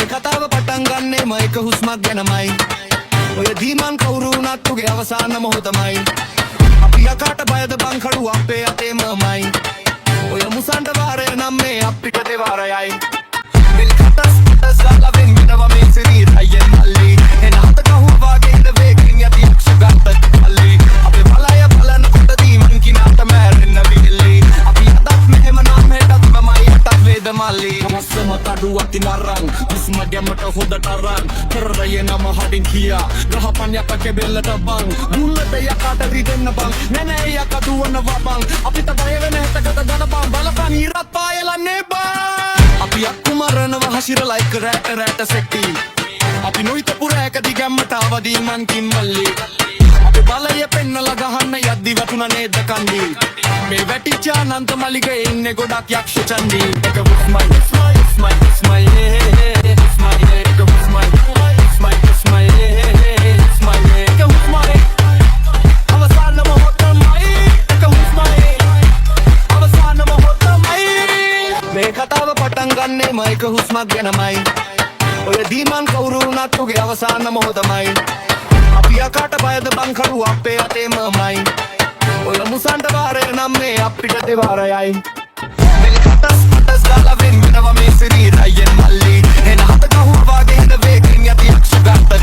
මේ කතාව පටන් ගන්නෙම එක හුස්මක් ගැනමයි ඔය දීමන් කවුරු වුණත් උගේ අවසාන මොහොතමයි අපි යකාට බයද බං කඩුව අපේ අතේමමයි ඔය මුසන්ට වාරය නම් මේ අපිට දෙවාරයයි මෙල් කටස් ගාලවෙන් වෙනවා මේ සිරීරයෙන් මල්ලි එන හත කහුවාගේ ඉඳ වේගින් යති යක්ෂ ගත්තත් මල්ලි අපේ බලය බලනකොට දීමන් කිනාට මෑරෙන්න විල්ලි අපි අදත් මෙහෙම නම් හෙටත් මමයි යටත් වේද මල්ලි මස්සම කඩුවක් තිනරන් කිස්ම ගැමට හොදට අරන් කරරයේ නම හඩින් කියා ගහපන් යකගේ බෙල්ලට බං මුල්ලට යකාට රිදෙන්න බං නෑ යක දුවනවා බං අපිට බය වෙන හැටකට ගනපන් බලපන් ඉරත් පායලන්නේ බං අපි අක්කු මරනවා හසිරලා එක රැට සෙක්ටි අපි නොහිතපු රැකදි ගැම්මට අවදී මන් කිම්මල්ලි අපි බලය පෙන්නලා ගහන්න යද්දි වැටුණා නේද කන්දි මේ වැටිච්ච අනන්ත මලිගේ ඉන්නේ ගොඩක් යක්ෂ චන්දි එක උස්මයි මේ කතාව පටන් ගන්නෙම එක හුස්මක් ගැනමයි ඔය දීමන් කවුරු වුණත් උගේ අවසාන මොහොතමයි අපි යකාට බයද බං කඩුව අපේ අතේමමයි ඔය මුසන්ට වාරය නම් මේ අපිට දෙවාරයයි මෙල් කටස් ගාලවෙන් වෙනවා මේ සිරීරයෙන් මල්ලි එන හත කහුවාගේ ඉඳ වේගින් යති යක්ෂ ගත්ත